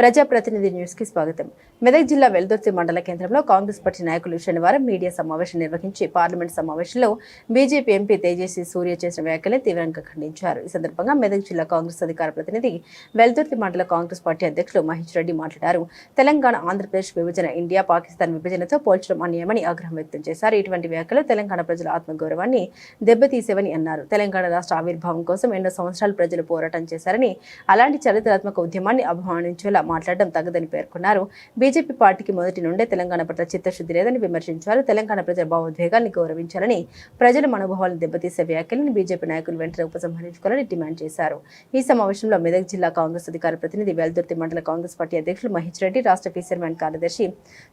ప్రజాప్రతినిధి న్యూస్ కి స్వాగతం. మెదక్ జిల్లా వెల్దుర్తి మండల కేంద్రంలో కాంగ్రెస్ పార్టీ నాయకులు శనివారం మీడియా సమావేశం నిర్వహించి పార్లమెంట్ సమావేశంలో బీజేపీ ఎంపీ తేజస్వి సూర్య చేసిన వ్యాఖ్యలను తీవ్రంగా ఖండించారు. ఈ సందర్భంగా మెదక్ జిల్లా కాంగ్రెస్ అధికార ప్రతినిధి వెల్దుర్తి మండల కాంగ్రెస్ పార్టీ అధ్యక్షులు మహేష్ రెడ్డి మాట్లాడారు. తెలంగాణ ఆంధ్రప్రదేశ్ విభజన ఇండియా పాకిస్తాన్ విభజనతో పోల్చడం అన్యాయమని ఆగ్రహం వ్యక్తం చేశారు. ఇటువంటి వ్యాఖ్యలు తెలంగాణ ప్రజల ఆత్మగౌరవాన్ని దెబ్బతీసేవని అన్నారు. తెలంగాణ రాష్ట్ర ఆవిర్భావం కోసం ఎన్నో సంవత్సరాలు ప్రజలు పోరాటం చేశారని, అలాంటి చరిత్రాత్మక ఉద్యమాన్ని అవమానించేలా మాట్లాడడం తగదని పేర్కొన్నారు. బీజేపీ పార్టీకి మొదటి నుండే తెలంగాణ పట్ల చిత్తశుద్ధి లేదని విమర్శించారు. తెలంగాణ ప్రజల భావోద్వేగాల్ని గౌరవించాలని, ప్రజల మనోభావాలను దెబ్బతీసే వ్యాఖ్యలను బీజేపీ నాయకులు వెంటనే ఉపసంహరించుకోవాలని డిమాండ్ చేశారు. ఈ సమావేశంలో మెదక్ జిల్లా కాంగ్రెస్ అధికార ప్రతినిధి వెల్దుర్తి మండల కాంగ్రెస్ పార్టీ అధ్యక్షులు మహేష్ రెడ్డి, రాష్ట్ర ఫీచర్మ్యాన్ కార్యదర్శి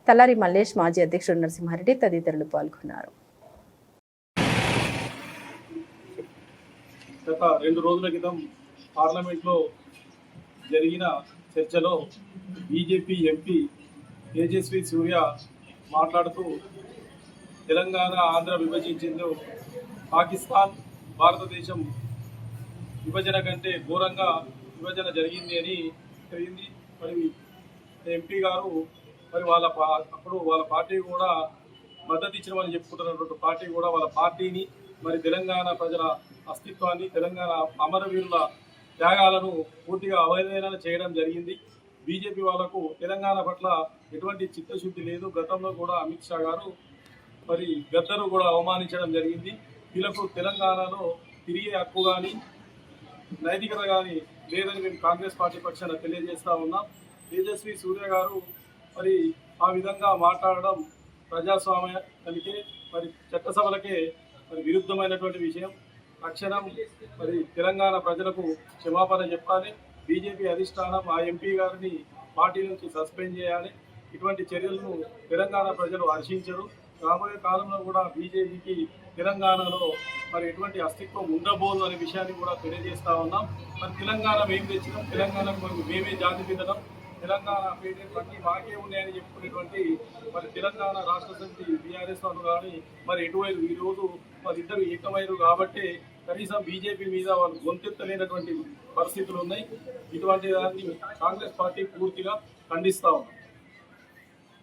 తల్లారి మల్లేష్, మాజీ అధ్యక్షుడు నరసింహారెడ్డి తదితరులు పాల్గొన్నారు. గత 2 రోజుల క్రితం పార్లమెంట్లో జరిగిన చర్చలో బీజేపీ ఎంపీ తేజస్వి సూర్య మాట్లాడుతూ తెలంగాణ ఆంధ్ర విభజించిందో పాకిస్తాన్ భారతదేశం విభజన కంటే ఘోరంగా విభజన జరిగింది అని జరిగింది. మరి ఎంపీ గారు మరి అప్పుడు వాళ్ళ పార్టీ కూడా మద్దతు ఇచ్చినమని చెప్పుకుంటున్నటువంటి పార్టీ కూడా వాళ్ళ పార్టీని మరి తెలంగాణ ప్రజల అస్తిత్వాన్ని, తెలంగాణ అమరవీరుల త్యాగాలను పూర్తిగా అవహేళన చేయడం జరిగింది. బీజేపీ వాళ్లకు తెలంగాణ పట్ల ఎటువంటి చిత్తశుద్ధి లేదు. గతంలో కూడా అమిత్ షా గారు మరి గద్దరు కూడా అవమానించడం జరిగింది. వీళ్ళకు తెలంగాణలో తిరిగే హక్కు కానీ నైతికత కానీ లేదని మేము కాంగ్రెస్ పార్టీ పక్షాన తెలియజేస్తా ఉన్నాం. తేజస్వి సూర్య గారు మరి ఆ విధంగా మాట్లాడడం ప్రజాస్వామ్యానికే మరి చట్టసభలకే మరి విరుద్ధమైనటువంటి విషయం. తక్షణం మరి తెలంగాణ ప్రజలకు క్షమాపణ చెప్పాలి. బీజేపీ అధిష్టానం ఆ ఎంపీ గారిని పార్టీ నుంచి సస్పెండ్ చేయాలి. ఇటువంటి చర్యలను తెలంగాణ ప్రజలు హర్షించరు. రాబోయే కాలంలో కూడా బీజేపీకి తెలంగాణలో మరి ఎటువంటి అస్తిత్వం ఉండబోదు అనే విషయాన్ని కూడా తెలియజేస్తా ఉన్నాం. మరి తెలంగాణ మేము తెచ్చినాం, తెలంగాణకు మేమే జాతి పిల్లడం, తెలంగాణ పేటెంట్ అన్నీ మాకే ఉన్నాయని చెప్పుకునేటువంటి మరి తెలంగాణ రాష్ట్ర సమితి బీఆర్ఎస్ వాళ్ళు కానీ మరి ఎటువైపు ఈరోజు మరి ఇద్దరు ఏకమైరు కాబట్టి కనీసం బీజేపీ మీద వాళ్ళు గొంతెత్తలేనటువంటి పరిస్థితులు ఉన్నాయి. ఇటువంటి దాన్ని కాంగ్రెస్ పార్టీ పూర్తిగా ఖండిస్తా ఉంది.